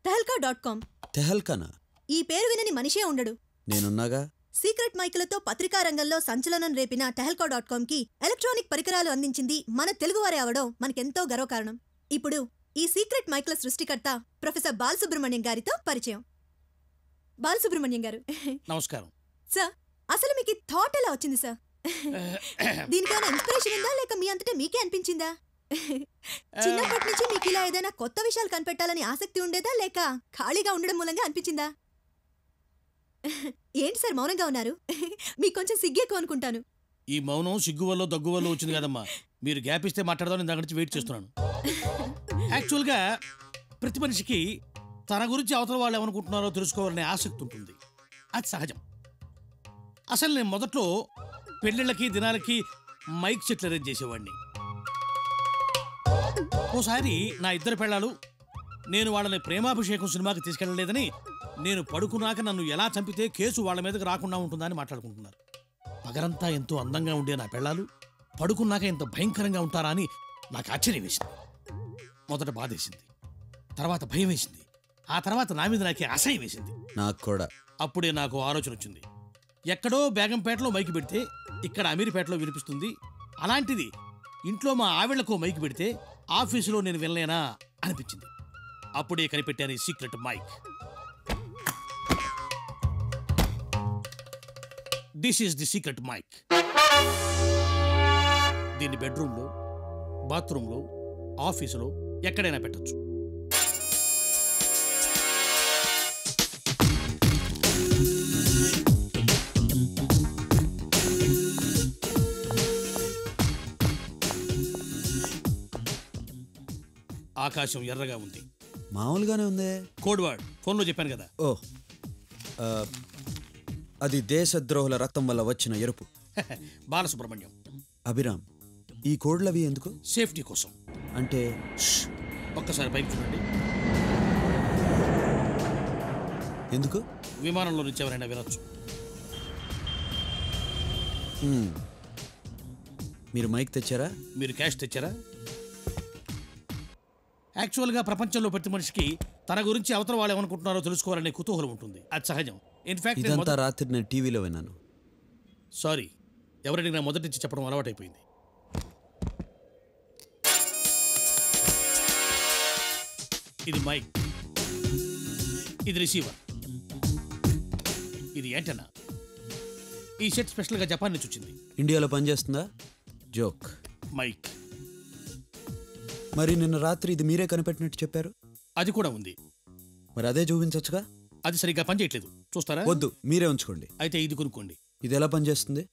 tehelka.com. తెహల్కానా? ఈ పేరు వినని మనిషే ఉండడు. నేనున్నాగా. సీక్రెట్ మైకులతో పత్రికా రంగంలో సంచలనం రేపిన tehelka.com కి ఎలక్ట్రానిక్ పరికరాలు అందించింది మన తెలుగువారే అవడం మనకెంతో గర్వకారణం. ఇప్పుడు ఈ సీక్రెట్ మైకుల సృష్టికర్త ప్రొఫెసర్ బాలసుబ్రహ్మణ్యం గారితో పరిచయం. బాలసుబ్రహ్మణ్యం గారు, నమస్కారం సార్. అసలు మీకు థాట్ ఎలా వచ్చింది సార్? దీనికైనా ఇన్స్పిరేషన్ ఉందా, లేక మీ అంతటే మీకే అనిపించిందా? చిన్నప్పటి నుంచి మీకు ఇలా ఏదైనా కొత్త విషయాలు కనిపెట్టాలని ఆసక్తి ఉండేదా, లేక ఖాళీగా ఉండడం మూలంగా అనిపించిందా? ఏంటి సార్ మౌనంగా ఉన్నారు? మీకు కొంచెం సిగ్గేకు అనుకుంటాను. ఈ మౌనం సిగ్గు వల్ల దగ్గు వల్ల వచ్చింది కదమ్మా. మీరు గ్యాప్ ఇస్తే మాట్లాడదాం, దాని గురించి వెయిట్ చేస్తున్నాను. యాక్చువల్గా ప్రతి మనిషికి తన గురించి అవతల వాళ్ళు ఏమనుకుంటున్నారో తెలుసుకోవాలనే ఆసక్తి ఉంటుంది. అది సహజం. అసలు నేను మొదట్లో పెళ్ళిళ్ళకి దినాలకి మైక్ సెట్లు అరేంజ్ చేసేవాడిని. ఓసారి నా ఇద్దరు పెళ్ళాలు నేను వాళ్ళని ప్రేమాభిషేకం సినిమాకి తీసుకెళ్ళలేదని, నేను పడుకున్నాక నన్ను ఎలా చంపితే కేసు వాళ్ళ మీదకి రాకుండా ఉంటుందని మాట్లాడుకుంటున్నారు. పగరంతా ఎంతో అందంగా ఉండే నా పెళ్ళాలు పడుకున్నాక ఎంత భయంకరంగా ఉంటారా అని నాకు ఆశ్చర్యం వేసింది. మొదట బాధేసింది, తర్వాత భయం వేసింది, ఆ తర్వాత నా మీద నాకే అసహ్యం వేసింది. నాకు కూడా. అప్పుడే నాకు ఆలోచన వచ్చింది. ఎక్కడో బేగంపేటలో మైకి పెడితే ఇక్కడ అమీర్పేటలో వినిపిస్తుంది. అలాంటిది ఇంట్లో మా ఆవిళ్లకు మైకి పెడితే ఆఫీసులో నేను వినలేనా అనిపించింది. అప్పుడే కనిపెట్టాను ఈ secret mic. This is the secret mic. దీన్ని బెడ్రూమ్లో, బాత్రూంలో, ఆఫీసులో ఎక్కడైనా పెట్టచ్చు. ఆకాశం ఎర్రగా ఉంది. మామూలుగానే ఉంది. కోడ్ వర్డ్ ఫోన్లో చెప్పాను కదా. ఓ, అది దేశద్రోహుల రక్తం వల్ల వచ్చిన ఎరుపు. బాలసుబ్రహ్మణ్యం. అభిరామ్, ఈ కోడ్లవి ఎందుకు? సేఫ్టీ కోసం. అంటే ఒక్కసారి పైకి చూడండి. ఎందుకు? విమానంలో నుంచి ఎవరైనా వినొచ్చు. మీరు మైక్ తెచ్చారా? మీరు క్యాష్ తెచ్చారా? యాక్చువల్గా ప్రపంచంలో ప్రతి మనిషికి తన గురించి అవతల వాళ్ళు ఏమనుకుంటున్నారో తెలుసుకోవాలనే కుతూహలం ఉంటుంది. అది సహజం. ఇన్ఫాక్ట్ ఇదంతా రాత్రి నేను టీవీలో విన్నాను. సారీ, ఎవరైనా నా మొదటి నుంచి చెప్పడం అలవాటైపోయింది. ఇది మైక్, ఇది రిసీవర్, ఇది యాంటెన్నా. ఈ సెట్ స్పెషల్గా జపాన్ నుంచి వచ్చింది. ఇండియాలో పనిచేస్తుందా? జోక్. మైక్. మరి నిన్న రాత్రి ఇది మీరే కనిపెట్టినట్టు చెప్పారు. అది కూడా ఉంది. మరి అదే చూపించచ్చుగా. అది సరిగ్గా పనిచేయట్లేదు. చూస్తారా? వద్దు, మీరే ఉంచుకోండి. అయితే ఇది కొనుక్కోండి. ఇది ఎలా పనిచేస్తుంది?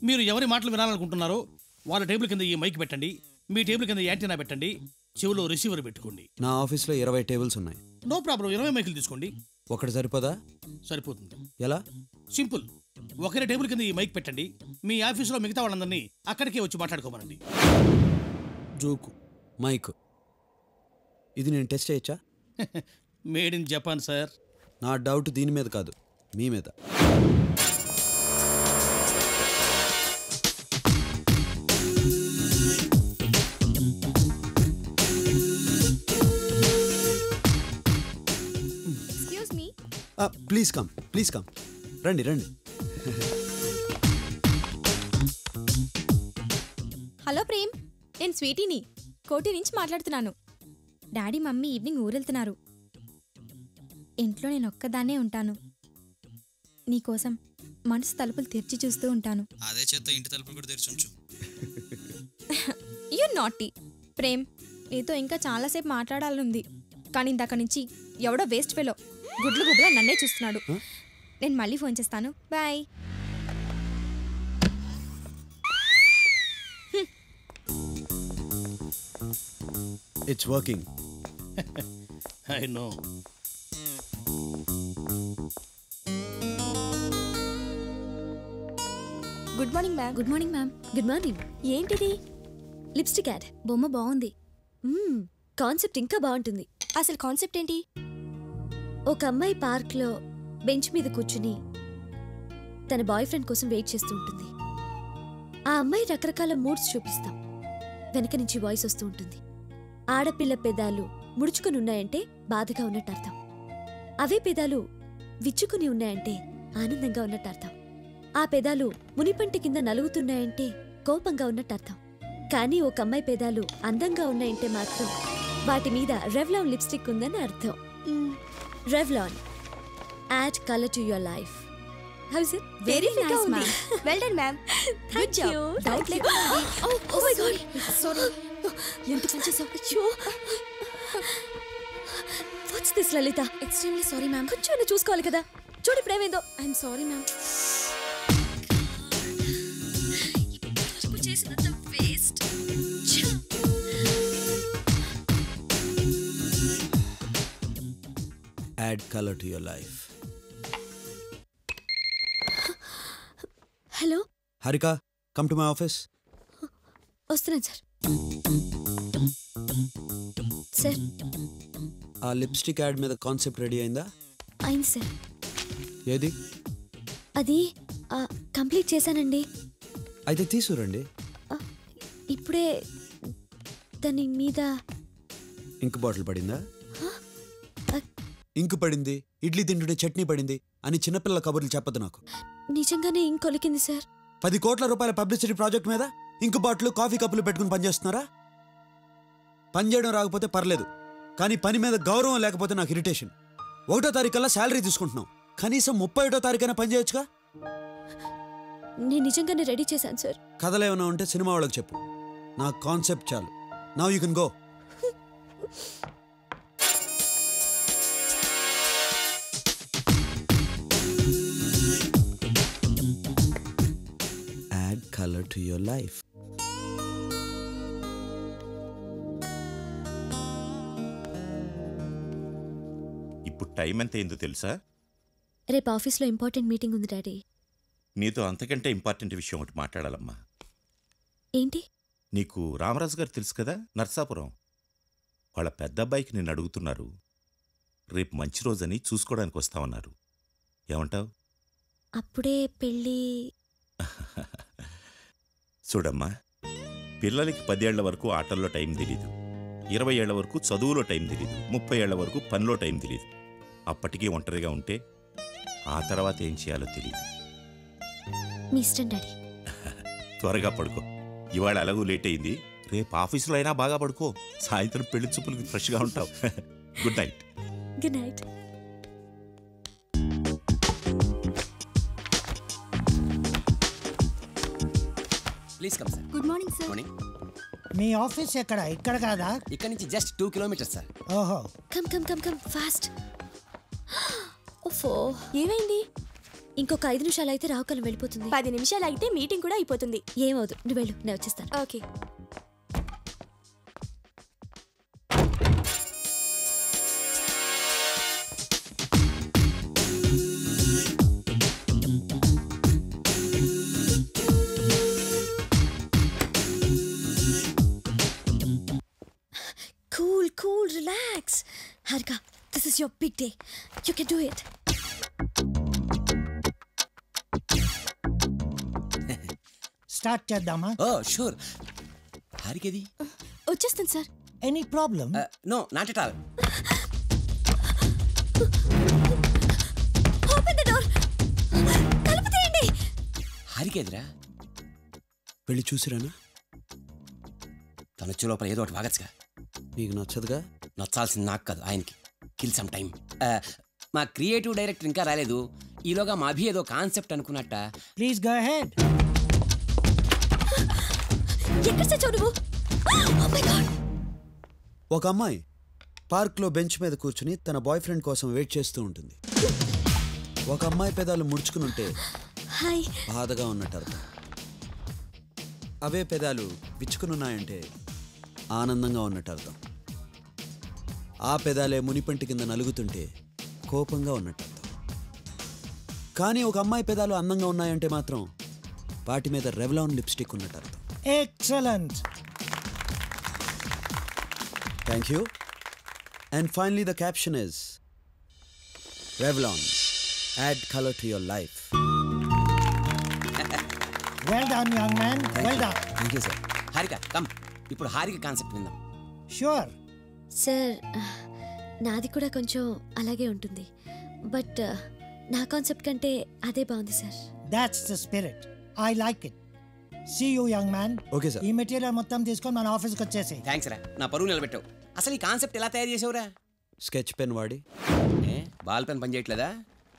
మీరు ఎవరి మాటలు వినాలనుకుంటున్నారో వాళ్ళ టేబుల్ కింద ఈ మైక్ పెట్టండి, మీ టేబుల్ కింద యాంటెన్నా పెట్టండి, చెవిలో రిసీవర్ పెట్టుకోండి. నా ఆఫీస్లో 20 టేబుల్స్ ఉన్నాయి. నో ప్రాబ్లం, 20 మైకులు తీసుకోండి. ఒకటి సరిపోదా? సరిపోతుంది. ఎలా? సింపుల్. ఒకరి టేబుల్ కింద ఈ మైక్ పెట్టండి, మీ ఆఫీసులో మిగతా వాళ్ళందరినీ అక్కడికే వచ్చి మాట్లాడుకోమనండి. జోకు. మైక్ ఇది నేను టెస్ట్ చేయొచ్చా? Made in Japan sir. నా డౌట్ దీని మీద కాదు, మీ మీద. Excuse me. Please come, please come. రండి రండి. హలో ప్రేమ్, నేను స్వీటీని కోటి నుంచి మాట్లాడుతున్నాను. డాడీ మమ్మీ ఈవినింగ్ ఊరెళ్తున్నారు. ఇంట్లో నేను ఒక్కదాన్నే ఉంటాను. నీకోసం మనసు తలుపులు తెరిచి చూస్తూ ఉంటాను. అదే చేత ఇంటి తలుపులు కూడా తెరిచి ఉంచు. You naughty. ప్రేమ్, నీతో ఇంకా చాలాసేపు మాట్లాడాలనుంది, కానీ ఇందాక నుంచి ఎవడో వేస్ట్ ఫెలో గుడ్లు గుడ్లా నన్నే చూస్తున్నాడు. నేను మళ్ళీ ఫోన్ చేస్తాను. Bye. It's working. I know. Good morning ma'am. Good morning ma'am. Good morning. ఏంటిది? Lipstick ad. బొమ్మ బాగుంది. కాన్సెప్ట్ ఇంకా బాగుంటుంది. అసలు కాన్సెప్ట్ ఏంటి? ఒక అమ్మాయి పార్క్లో బెంచ్ మీద కూర్చుని తన బాయ్ ఫ్రెండ్ కోసం వెయిట్ చేస్తూ ఉంటుంది. ఆ అమ్మాయి రకరకాల మూడ్స్ చూపిస్తాం. వెనక నుంచి వాయిస్ వస్తూ ఉంటుంది. ఆడపిల్ల పెదాలు ముడుచుకుని ఉన్నాయంటే బాధగా ఉన్నట్టు అర్థం. అవే పెదాలు విచ్చుకుని ఉన్నాయంటే ఆనందంగా ఉన్నట్టు అర్థం. ఆ పెదాలు మునిపంటి కింద నలుగుతున్నాయంటే కోపంగా ఉన్నట్టు అర్థం. కానీ ఒక అమ్మాయి పెదాలు అందంగా ఉన్నాయంటే మాత్రం వాటి మీద రెవ్లాన్ లిప్స్టిక్ ఉందని అర్థం. Revlon, add colour to your life. How is it? Very nice, ma'am. Well done, ma'am. Good job. Doubt లేకుండా ఉంది. Oh my god. Sorry. ఎంత పనిచేసావు? అయ్యో. What's this, Lalita? Extremely sorry, ma'am. కొంచెం చూసుకోవాలి కదా. చూడు ఇప్పుడు ఏమైందో. I'm sorry, ma'am. ఇప్పుడు చేసినంత waste. Add color to your life. Hello, Harika, come to my office. వస్తున్నాను సార్. సార్, ఆ లిప్స్టిక్ యాడ్ మీద కాన్సెప్ట్ రెడీ అయిందా? అయింది సార్. ఏది? అది కంప్లీట్ చేశానండి. అయితే తీసుకురండి. ఇప్పుడే దాని మీద ఇంక్ బాటిల్ పడిందా? ఆ, ఇంకు పడింది, ఇడ్లీ తింటుంటే చట్నీ పడింది అని చిన్నపిల్లల కబుర్లు చెప్పదు నాకు. నిజంగానే ఇంకొలికింది సార్. 10 కోట్ల రూపాయల పబ్లిసిటీ ప్రాజెక్ట్ మీద ఇంకు బాటిల్ కాఫీ కప్పులు పెట్టుకుని పనిచేస్తున్నారా? పని చేయడం రాకపోతే పర్లేదు, కానీ పని మీద గౌరవం లేకపోతే నాకు ఇరిటేషన్. 1వ తారీఖుల్లా శాలరీ తీసుకుంటున్నాం, కనీసం 31వ తారీఖైనా పని చేయొచ్చుగా. నేను నిజంగానే రెడీ చేశాను సార్. కథలు ఏమైనా ఉంటే సినిమా వాళ్ళకి చెప్పు, నా కాన్సెప్ట్ చాలు. Now you can go. Add color to your life. ఇప్పుడు టైం ఎంత అయిందో తెలుసా? రేపు ఆఫీస్లో ఇంపార్టెంట్ మీటింగ్ ఉంది డాడీ. నీతో అంతకంటే ఇంపార్టెంట్ విషయం ఒకటి మాట్లాడాలమ్మా. ఏంటి? నీకు రామరాజు గారు తెలుసు కదా, నర్సాపురం. వాళ్ళ పెద్ద అబ్బాయికి నిన్ను అడుగుతున్నారు. రేపు మంచి రోజని చూసుకోవడానికి వస్తామన్నారు. ఏమంటావు? అప్పుడే పెళ్ళి? చూడమ్మా, పిల్లలకి 10 ఏళ్ల వరకు ఆటల్లో టైం తెలీదు, 20 ఏళ్ల వరకు చదువులో టైం తెలీదు, 30 ఏళ్ల వరకు పనిలో టైం తెలీదు. అప్పటికీ ఒంటరిగా ఉంటే ఆ తర్వాత ఏం చేయాలో తెలీదు. మీ ఇష్టం డాడీ. త్వరగా పడుకో, ఇవాళ ఎలాగూ లేట్ అయింది. రేపు ఆఫీసులో అయినా బాగా పడుకో, సాయంత్రం పెళ్లి చూపులకి ఫ్రెష్గా ఉంటావు. Good night. Good night. Please come sir. Good morning sir. Morning. మీ ఆఫీస్ ఎక్కడ? ఇక్కడ కాదా? ఇక్కడ నుంచి జస్ట్ 2 కిలోమీటర్స్ సార్. ఓహో, come come come come fast. ఓఫో, ఏమైంది? ఇంకొక 5 నిమిషాలు అయితే రావుకాలం వెళ్ళిపోతుంది. 10 నిమిషాలు అయితే మీటింగ్ కూడా అయిపోతుంది. ఏమవుదు, నువ్వు వెళ్ళు, నేను వచ్చేస్తాను. Okay. Cool, relax. Harika, this is your big day. You can do it. Start చేద్దామా? Oh sure. హారికేది? వచ్చేస్తాను sir. Any problem? No, not at all. Open the door. తలుపు తీయండి. హారికేదిరా? వెళ్ళి చూసిరానా? తను వచ్చే లోపల ఏదో ఒకటి వాగచ్చుగా. నీకు నచ్చదుగా? నచ్చాల్సింది నాకు కాదు, ఆయనకి. Kill some time. మా క్రియేటివ్ డైరెక్టర్ ఇంకా రాలేదు. ఈలోగా మా అభి ఏదో కాన్సెప్ట్ అనుకున్నట్ట. Please go ahead. ఎక్కడ చచ్చావు నువ్వు? Oh my God. ఒక అమ్మాయి పార్క్లో బెంచ్ మీద కూర్చుని తన బాయ్ ఫ్రెండ్ కోసం వెయిట్ చేస్తూ ఉంటుంది. ఒక అమ్మాయి పెదాలు ముడుచుకునుంటే హాయ్. బాధగా ఉన్నట్టు అర్థం. అవే పెదాలు విచ్చుకునున్నాయంటే ఆనందంగా ఉన్నట్టు అర్థం. ఆ పెదాలే మునిపంటి కింద నలుగుతుంటే కోపంగా ఉన్నట్టు అర్థం. కానీ ఒక అమ్మాయి పెదాలు అందంగా ఉన్నాయంటే మాత్రం వాటి మీద రెవ్లాన్ లిప్స్టిక్ ఉన్నట్టు అర్థం. Excellent. Thank you. And finally the caption is Revlon, add color to your life. Well done young man, well done. Thank you, sir. Harika come. ఇప్పుడు హారిక కాన్సెప్ట్ విందాం. షూర్. సార్, నాది కూడా కొంచెం అలాగే ఉంటుంది. బట్ నా కాన్సెప్ట్ కంటే అదే బాగుంది sir. That's the spirit. I like it. See you, young man. Okay sir. ఈ మెటీరియల్ మొత్తం తీసుకొని మన ఆఫీస్కి వచ్చేసి. థ్యాంక్స్ రా, నా పరువు నిలబెట్టావు. అసలు ఈ కాన్సెప్ట్ ఎలా తయారు చేసావురా? స్కెచ్ పెన్ వాడి. బాల్ పెన్ పనిచేయట్లేదా?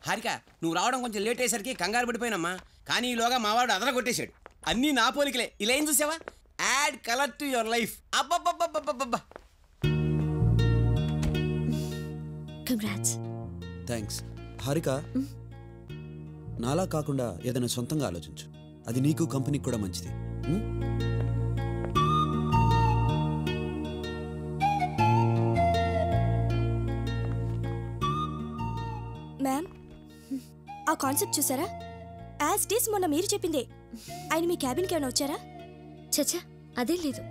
హారిక, నువ్వు రావడం కొంచెం లేట్ అయ్యేసరికి కంగారు పడిపోయినమ్మా. కానీ ఈలోగా మావాడు అదర కొట్టేశాడు. అన్నీ నా పోలికలే. ఇలా ఏం చూసావా? Add colour to your life. అబ్బబ్బబ్బబ్బబ్బబ్బా. కంగ్రాట్స్. థ్యాంక్స్. హారిక, నాలా కాకుండా ఏదైనా సొంతంగా ఆలోచించు. అది నీకు కంపెనీకి కూడా మంచిది. మ్యామ్, ఆ కాన్సెప్ట్ చూసారా? యాజ్ ఇట్ ఈస్ మొన్న మీరు చెప్పిందే. ఆయన మీ క్యాబిన్కి ఏమైనా వచ్చారా? చచ్చా, అదేం లేదు.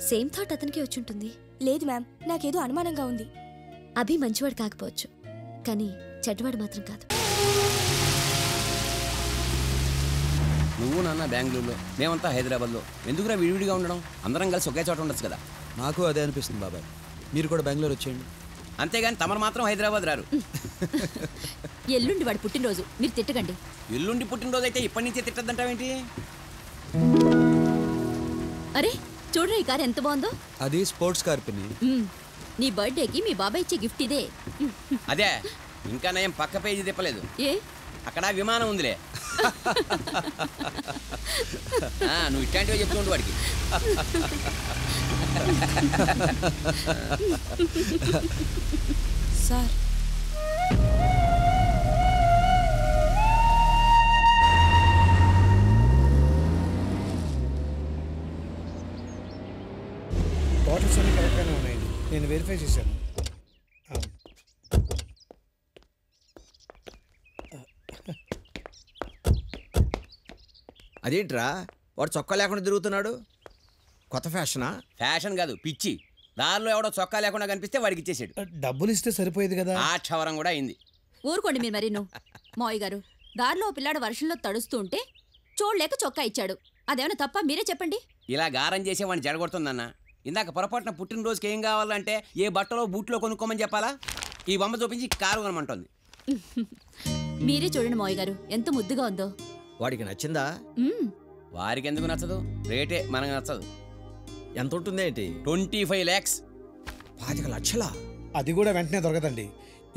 సేమ్ థాట్ అతనికి వచ్చుంటుంది. లేదు మ్యామ్, నాకేదో అనుమానంగా ఉంది. అభి మంచివాడు కాకపోవచ్చు, కానీ చెడ్డవాడు మాత్రం కాదు. నువ్వు నాన్న బెంగళూరులో, మేమంతా హైదరాబాద్లో. ఎందుకురా విడివిడిగా ఉండడం? అందరం కలిసి ఒకే చోట ఉండొచ్చు కదా. నాకు అదే అనిపిస్తుంది బాబాయ్. మీరు కూడా బెంగళూరు వచ్చేయండి. అంతేగాని తమరు మాత్రం హైదరాబాద్ రారు. ఎల్లుండి వాడు పుట్టినరోజు, మీరు తిట్టకండి. ఎల్లుండి పుట్టినరోజు అయితే ఇప్పటి నుంచే తిట్టద్దంటావేంటి? అరే చూడరా, ఈ కార్ ఎంత బాగుందో. అది స్పోర్ట్స్ కార్ పిన్ని. నీ బర్త్డేకి మీ బాబాయ్ ఇచ్చే గిఫ్ట్ ఇదే. అదే, ఇంకా నయం పక్క పేజీ తిప్పలేదు. ఏ అక్కడ విమానం ఉందిలే. నువ్వు ఇట్లాంటివే చెప్తుండు వాడికి. సార్, బాటిల్స్ అన్ని కరెక్ట్గానే ఉన్నాయండి, నేను వెరిఫై చేశాను. అదేంట్రా వాడు చొక్కా లేకుండా తిరుగుతున్నాడు? కొత్త ఫ్యాషనా? ఫ్యాషన్ కాదు, పిచ్చి. దారిలో ఎవడో చొక్కా లేకుండా కనిపిస్తే వాడికి ఇచ్చేసాడు. డబ్బులు ఇస్తే సరిపోయేది కదా. ఆ క్షవరం కూడా అయింది. ఊరుకోండి మీరు మరి. మావయ్య గారు, దారిలో పిల్లాడు వర్షంలో తడుస్తూ ఉంటే చూడలేక చొక్కా ఇచ్చాడు. అదేమైనా తప్ప? మీరే చెప్పండి. ఇలా గారం చేసే వాడిని జడగొడుతుందన్న. ఇందాక పొరపాటున పుట్టినరోజుకి ఏం కావాలంటే ఏ బట్టలో బూట్లో కొనుక్కోమని చెప్పాలా? ఈ బొమ్మ చూపించి కారు కొనమంటుంది. మీరే చూడండి మావయ్య గారు, ఎంత ముద్దుగా ఉందో. వాడికి నచ్చిందా? వారికి ఎందుకు నచ్చదు? రేటే మనకు నచ్చదు. ఎంత ఉంటుందేంటి? 25 lakhs. 25 లక్షలా? అది కూడా వెంటనే దొరకదండి.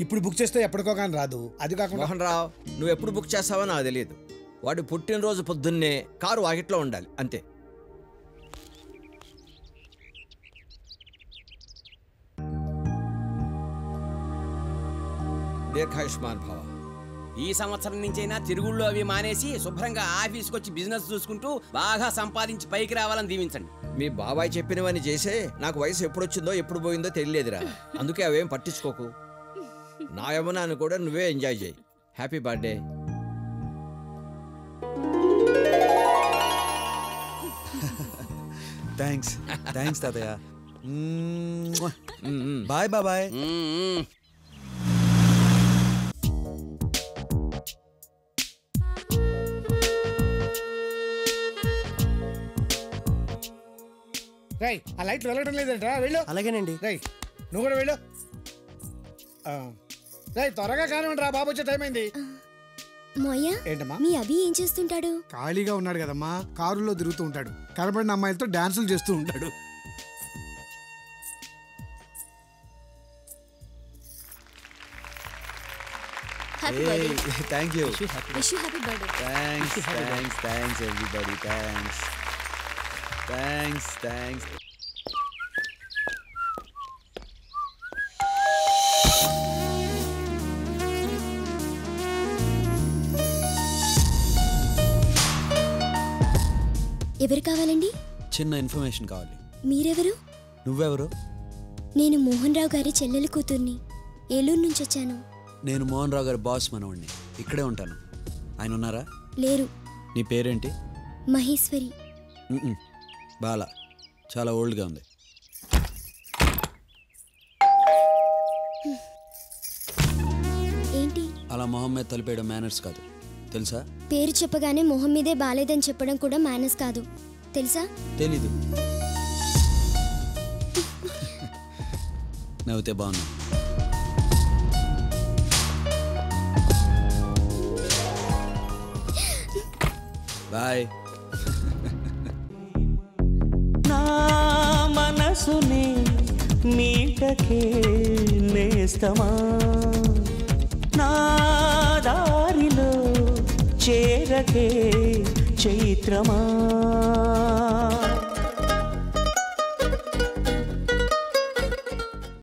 ఇప్పుడు బుక్ చేస్తే ఎప్పటికో కానీ రాదు. అది కాకుండా మోహన్ రావు, నువ్వు ఎప్పుడు బుక్ చేస్తావో నాకు తెలియదు. వాడు పుట్టినరోజు పొద్దున్నే కారు వాకిట్లో ఉండాలి, అంతే. దీర్ఘాయుష్మాన్ భవ. ఈ సంవత్సరం నుంచైనా తిరుగుళ్ళు అవి మానేసి శుభ్రంగా ఆఫీస్కి వచ్చి బిజినెస్ చూసుకుంటూ బాగా సంపాదించి పైకి రావాలని దీవించండి. మీ బాబాయ్ చెప్పినవన్నీ చేసే నాకు వయసు ఎప్పుడొచ్చిందో ఎప్పుడు పోయిందో తెలియలేదురా. అందుకే అవేం పట్టించుకోకు. నా యమునాన్ని కూడా నువ్వే ఎంజాయ్ చేయి. Happy birthday. థ్యాంక్స్ థ్యాంక్స్ తాతయ్య. బాయ్ బాబాయ్. రై, ఆ లైట్లు వెళ్ళడం లేదంటరా, వెళ్ళు. అలాగేనండి. రై, నువ్వు కూడా వెళ్ళు. రై, త్వరగా కానివ్వండి రా, బాబు వచ్చే టైం అయింది. మోయ్యా, ఏంటమ్మా? మీ అభి ఏం చేస్తుంటాడు? ఖాళీగా ఉన్నాడు కదమ్మా, కారులో తిరుగుతూ ఉంటాడు. కనబడిన అమ్మాయిలతో డాన్సులు చేస్తూ ఉంటాడు. Thank you. Wish you happy birthday. Thanks thanks thanks everybody. Thanks thanks thanks. ఎవరు కావాలండి? చిన్న ఇన్ఫర్మేషన్ కావాలి. మీరెవరు? నువ్వెవరు? నేను మోహన్ రావు గారి చెల్లెలు కూతుర్ని. ఏలూరు నుంచి వచ్చాను. నేను మోహన్ రావు గారి బాస్ మనవాడిని. ఇక్కడే ఉంటాను. ఆయన ఉన్నారా? లేరు. నీ పేరేంటి? మహేశ్వరి. బాలా, చాలా ఓల్డ్గా ఉంది. ఏంటి అలా మొహం మీద తలిపేయడం మేనర్స్ కాదు, తెలుసా? పేరు చెప్పగానే మొహం మీదే బాలేదని చెప్పడం కూడా మేనర్స్ కాదు, తెలుసా? తెలీదు. నవ్వుతే బాగున్నా. బాయ్. నా మనసునే మీటకే నేస్తమా, నా దారిలో చేరకే చైత్రమా.